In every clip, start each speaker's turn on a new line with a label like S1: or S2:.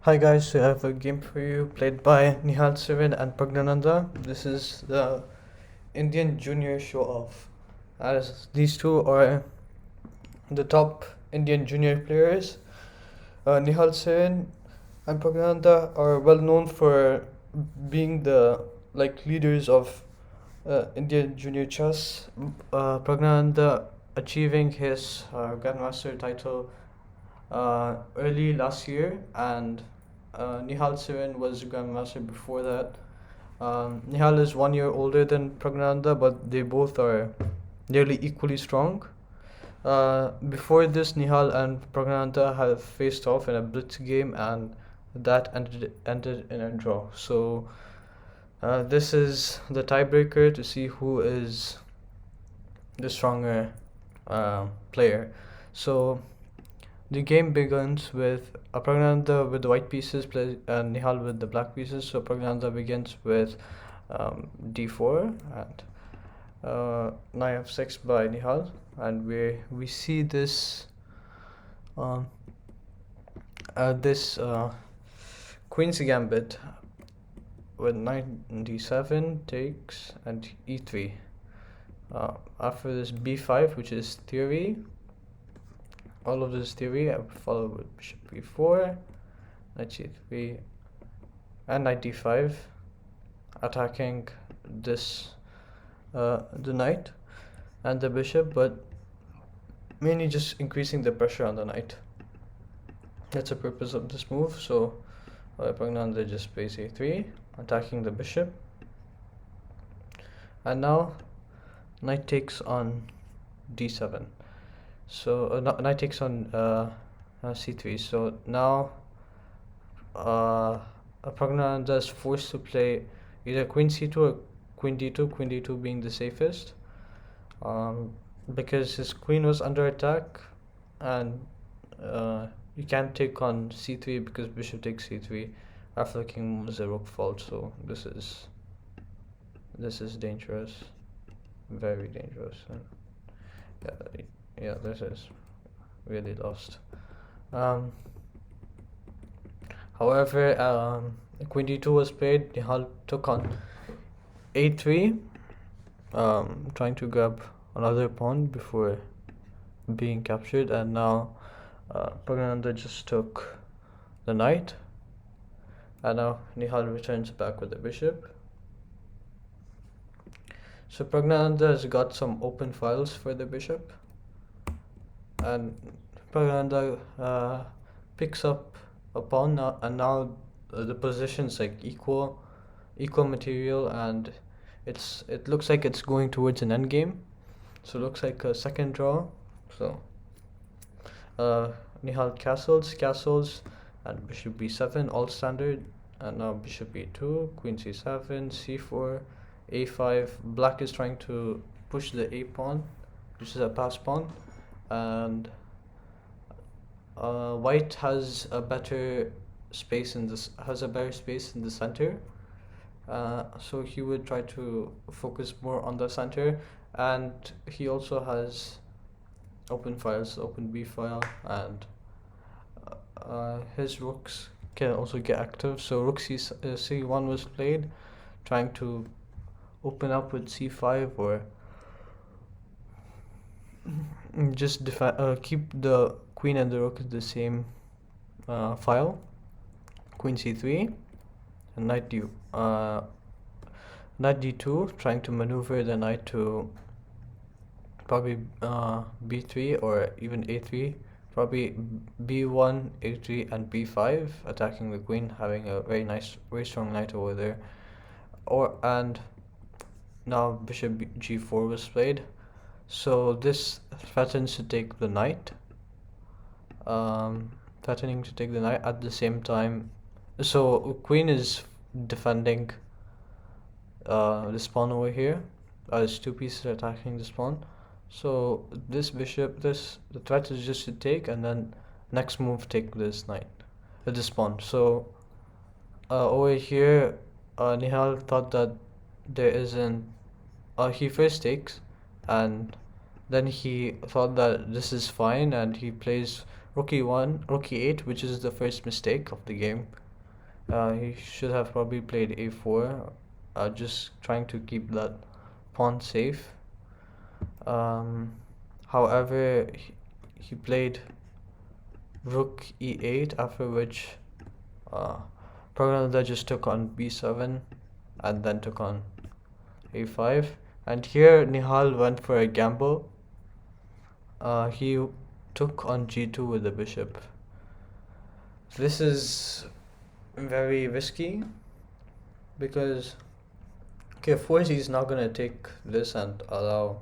S1: Hi guys, so I have a game for you played by Nihal Sarin and Praggnanandhaa. This is the Indian junior show off. As these two are the top Indian junior players, Nihal Sarin and Praggnanandhaa are well known for being the leaders of Indian junior chess. Praggnanandhaa achieving his Grandmaster title early last year, and Nihal Sarin was Grandmaster before that. Nihal is 1 year older than Praggnanandhaa, but they both are nearly equally strong. Before this, Nihal and Praggnanandhaa have faced off in a blitz game, and that ended in a draw. So this is the tiebreaker to see who is the stronger player. So the game begins with Praggnanandhaa with the white pieces and Nihal with the black pieces. So Praggnanandhaa begins with d4 and knight f6 by Nihal, and we see this this queen's gambit with knight d7 takes and e3. After this b5, which is theory. All of this theory I follow with bishop b4, knight c3, and knight d5, attacking this the knight and the bishop, but mainly just increasing the pressure on the knight. That's the purpose of this move. So Praggnanandhaa just plays a3, attacking the bishop, and now knight takes on d7. So knight takes on c3. So now Praggnanandhaa is forced to play either queen c2 or queen d2, queen d2 being the safest, because his queen was under attack, and you can't take on c3 because bishop takes c3 after the king moves a rook fault. So this is dangerous, very dangerous. Yeah, this is really lost. However, queen d2 was played. Nihal took on a3, trying to grab another pawn before being captured, and now Praggnanandhaa just took the knight, and now Nihal returns back with the bishop. So Praggnanandhaa has got some open files for the bishop, and Praggnanandhaa picks up a pawn now, and now the position's like equal material, and it looks like it's going towards an endgame. So it looks like a second draw. So Nihal castles, and bishop b7, all standard, and now bishop e2, queen c7, c4, a5. Black is trying to push the a pawn, which is a pass pawn, and white has a better space in the center. So he would try to focus more on the center, and he also has open files, open b file, and his rooks can also get active. So rook c1 was played, trying to open up with c5, or just keep the queen and the rook in the same file. Queen c3 and knight d2, trying to maneuver the knight to probably b3 or even a3, probably b1, a3, and b5, attacking the queen, having a very strong knight over there. And now bishop g4 was played, so this threatens to take the knight, threatening to take the knight at the same time. So queen is defending this pawn over here. There's two pieces attacking this pawn. So this bishop, the threat is just to take, and then next move take this knight, this pawn. So over here, Nihal thought that there isn't. He first takes, and then he thought that this is fine, and he plays rook e8, which is the first mistake of the game. He should have probably played a4, just trying to keep that pawn safe. However, he played rook e8, after which Praggnanandhaa just took on b7 and then took on a5. And here Nihal went for a gamble. He took on g2 with the bishop. This is very risky because of course he's not gonna take this and allow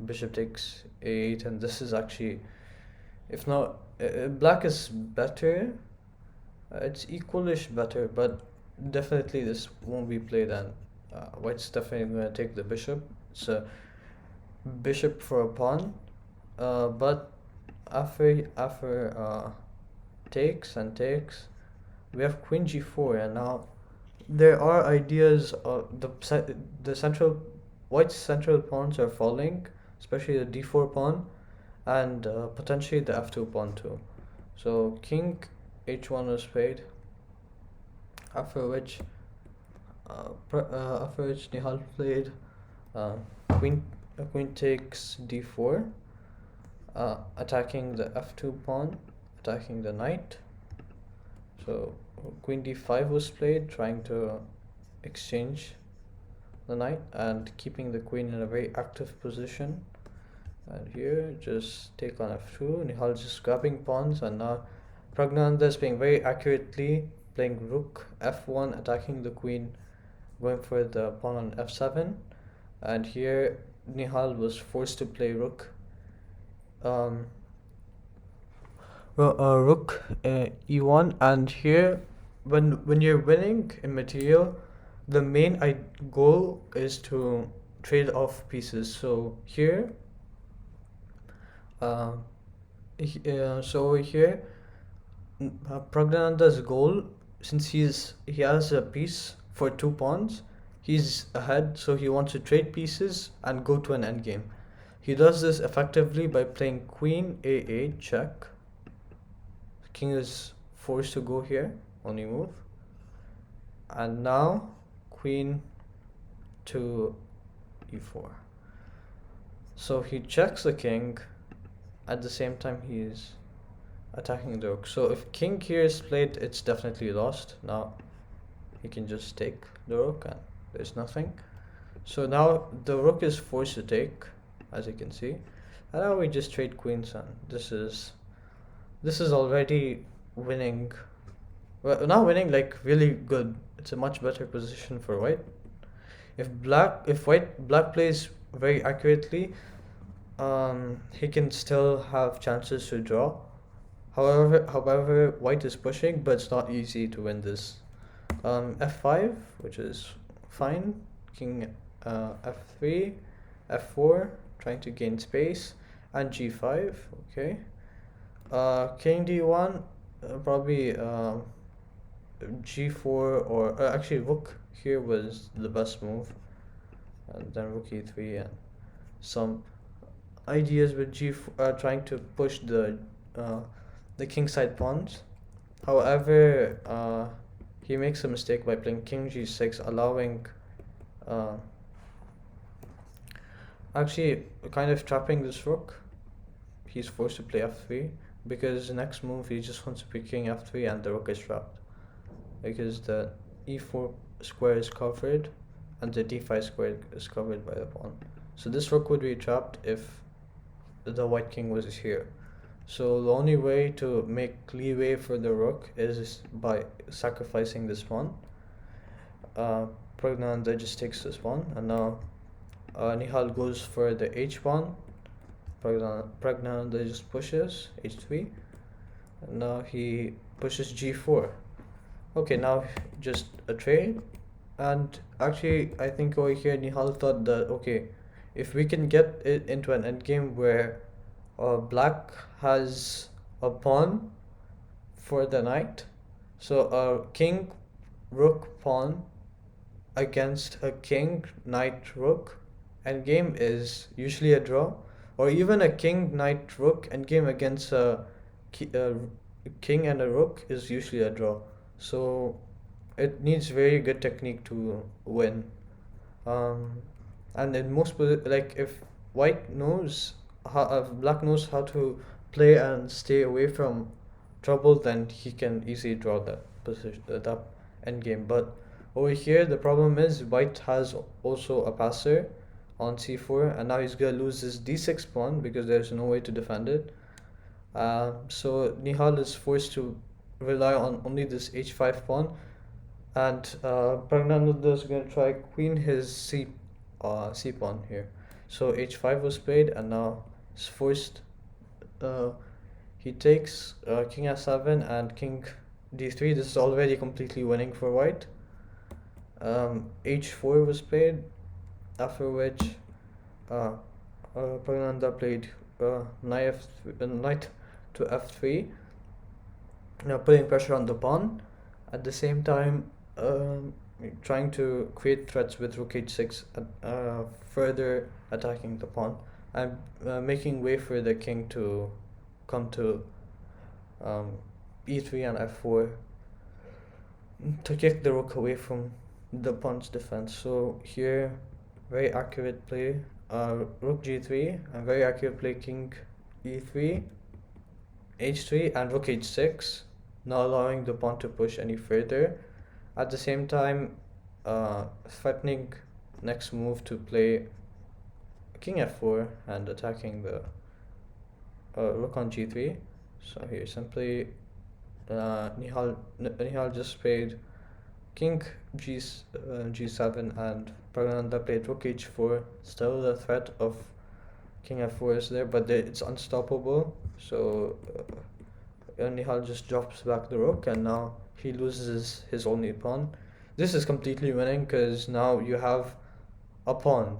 S1: bishop takes a8, and this is actually, if not, black is better. It's equalish better, but definitely this won't be played, and white's definitely gonna take the bishop. It's a bishop for a pawn, but after takes and takes, we have queen g4, and now there are ideas of the central white's central pawns are falling, especially the d4 pawn and potentially the f2 pawn too. So king h1 was played, after which Nihal played queen takes d4, attacking the f2 pawn, attacking the knight. So queen d5 was played, trying to exchange the knight and keeping the queen in a very active position. And here just take on f2. Nihal just grabbing pawns, and now Praggnanandhaa is being very accurately playing rook f1, attacking the queen, going for the pawn on f7. And here Nihal was forced to play rook e1. And here, when you're winning in material, the main goal is to trade off pieces. So here Praggnanandha's goal, since he has a piece for 2 pawns, he's ahead, so he wants to trade pieces and go to an endgame. He does this effectively by playing queen a8 check. The king is forced to go here, only move. And now queen to e4. So he checks the king, at the same time he is attacking the rook. So if king here is played, it's definitely lost. Now he can just take the rook and there's nothing. So now the rook is forced to take, as you can see. And now we just trade queens, and this is already winning. Well, not winning, like really good. It's a much better position for white. If black plays very accurately, he can still have chances to draw. However, white is pushing, but it's not easy to win this. f5, which is fine. King f3, f4, trying to gain space, and g5. Okay. King d1, probably g4, or actually rook here was the best move, and then rook e3, and some ideas with g4, trying to push the kingside pawns. However, he makes a mistake by playing king g6, allowing actually kind of trapping this rook. He's forced to play f3 because the next move he just wants to play king f3 and the rook is trapped because the e4 square is covered and the d5 square is covered by the pawn. So this rook would be trapped if the white king was here. So the only way to make leeway for the rook is by sacrificing this pawn. Praggnanandhaa just takes this pawn, and now Nihal goes for the h pawn. Praggnanandhaa just pushes h3, and now he pushes g4. Okay, now just a trade, and actually I think over here Nihal thought that, okay, if we can get it into an endgame where black has a pawn for the knight, so a king rook pawn against a king knight rook endgame is usually a draw, or even a king knight rook endgame against a king and a rook is usually a draw. So it needs very good technique to win. Um, and in like if white knows how black knows how to play and stay away from trouble, then he can easily draw that position, that end game. But over here, the problem is white has also a passer on c4, and now he's gonna lose his d6 pawn because there's no way to defend it. So Nihal is forced to rely on only this h5 pawn, and Praggnanandhaa is going to try queen his c pawn here. So h5 was played, and now he's forced. Uh, he takes king f7 and king d3. This is already completely winning for white. H4 was played, after which Praggnanandhaa played knight to f3, now putting pressure on the pawn. At the same time, trying to create threats with rook h6, further attacking the pawn, and making way for the king to come to e3 and f4 to kick the rook away from the pawn's defense. So here, very accurate play, rook g3, and very accurate play, king e3, h3, and rook h6, not allowing the pawn to push any further. At the same time, threatening next move to play king f4 and attacking the rook on g3. So here simply Nihal just played king g7, and Praggnanandhaa played rook h4. Still the threat of king f4 is there, but it's unstoppable. So Nihal just drops back the rook, and now he loses his only pawn. This is completely winning because now you have a pawn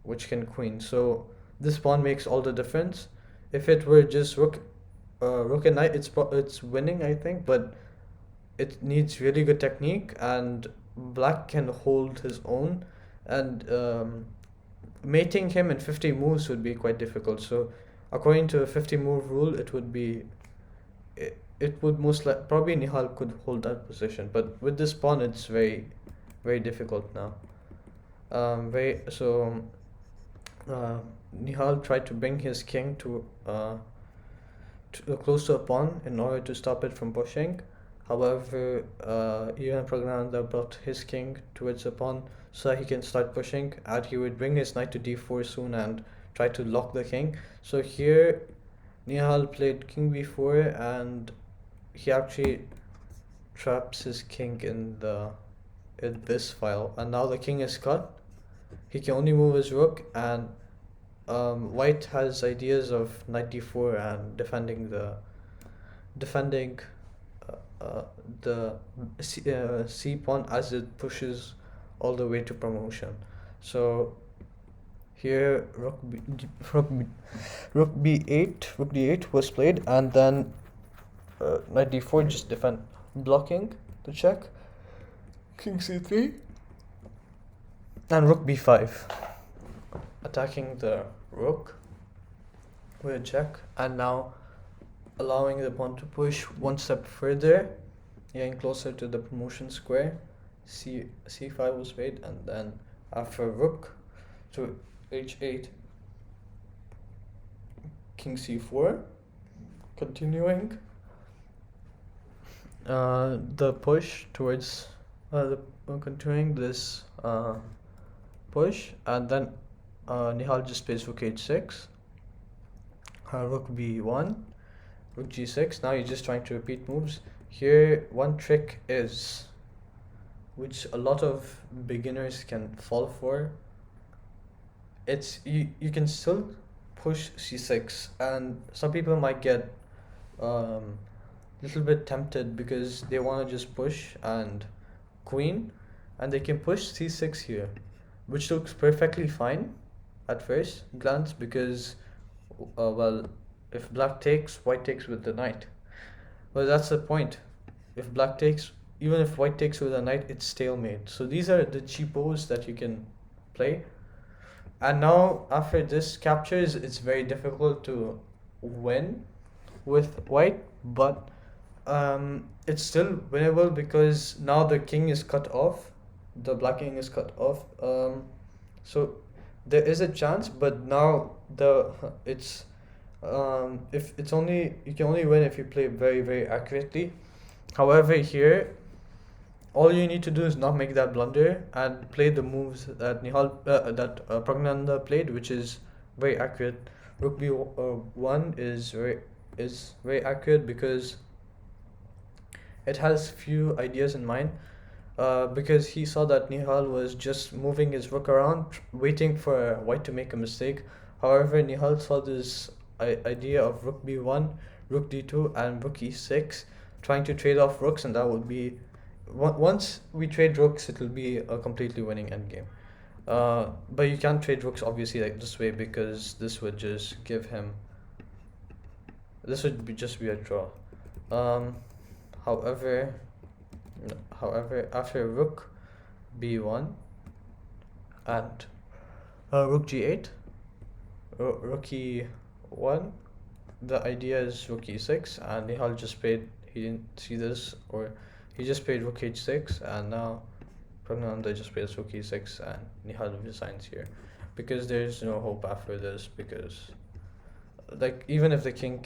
S1: which can queen. So this pawn makes all the difference. If it were just rook and knight, it's winning, I think, but it needs really good technique, and black can hold his own, and mating him in 50 moves would be quite difficult. So according to a 50 move rule, it would most likely, probably Nihal could hold that position, but with this pawn it's very, very difficult now. Nihal tried to bring his king to close to a pawn in order to stop it from pushing. However, even Praggnanandhaa brought his king towards a pawn so that he can start pushing, and he would bring his knight to d4 soon and try to lock the king. So here Nihal played king b4, and he actually traps his king in this file, and now the king is cut. He can only move his rook, and white has ideas of knight d4 and defending the c pawn as it pushes all the way to promotion. So here rook d8 was played, and then knight d4 just defend, blocking the check, king c3, and rook b5, attacking the rook with a check, and now allowing the pawn to push one step further, getting closer to the promotion square. c5 was played, and then after rook to h8, king c4, continuing the push towards continuing this push, and then Nihal just plays rook h6, rook b1, rook g6. Now you're just trying to repeat moves. Here, one trick is, which a lot of beginners can fall for, it's you can still push c6, and some people might get little bit tempted because they want to just push and queen, and they can push c6 here, which looks perfectly fine at first glance because well, if black takes, white takes with the knight. Well, that's the point. If black takes, even if white takes with a knight, it's stalemate. So these are the cheapos that you can play. And now after this captures, it's very difficult to win with white, but it's still winnable because now the king is cut off, the black king is cut off. So there is a chance, but now the it's if it's only you can only win if you play very very accurately. However, here all you need to do is not make that blunder and play the moves that Praggnanandhaa played, which is very accurate. Rook b1 is very accurate because it has few ideas in mind. Because he saw that Nihal was just moving his rook around, waiting for white to make a mistake. However, Nihal saw this idea of rook b1, rook d2, and rook e6, trying to trade off rooks, and that would be once we trade rooks, it will be a completely winning endgame. But you can't trade rooks obviously like this way because this would just give him. This would just be a draw. However, after rook b1 and rook g8, rook e1, the idea is rook e6, and Nihal just played. He didn't see this, or he just played rook h6, and now Praggnanandhaa just plays rook e6, and Nihal resigns here because there's no hope after this. Because like even if the king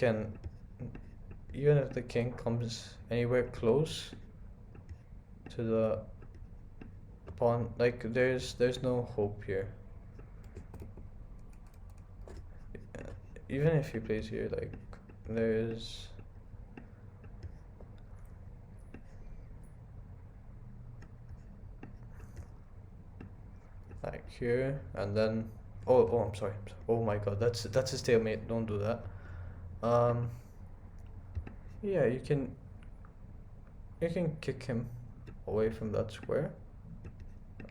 S1: comes anywhere close to the pawn, like there's no hope here. Even if he plays here, like there's like here, and then oh I'm sorry, oh my god, that's a stalemate. Don't do that. Yeah, you can kick him away from that square,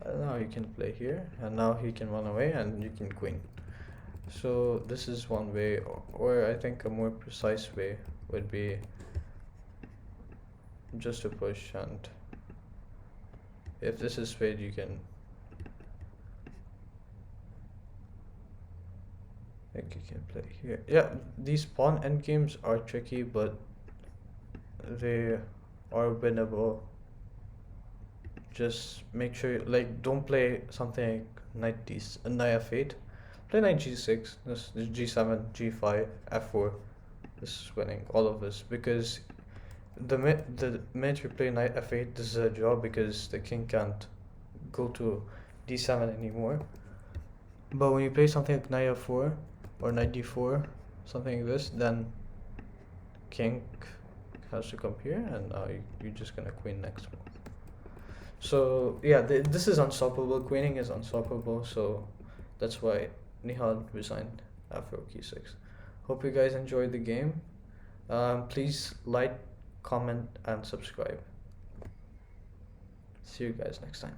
S1: and now you can play here, and now he can run away, and you can queen. So this is one way, or I think a more precise way would be just to push, and if this is spade, you can play here. Yeah, these pawn endgames are tricky, but they are winnable. Just make sure, like, don't play something like knight f8. Play knight g6, this g7, g5, f4. This is winning all of this because the minute you play knight f8, this is a draw because the king can't go to d7 anymore. But when you play something like knight f4 or knight d4, something like this, then king has to come here, and now you're just gonna queen next move. So yeah, this is unstoppable. Queening is unstoppable, so that's why Nihal resigned after rook e6. Hope you guys enjoyed the game. Please like, comment, and subscribe. See you guys next time.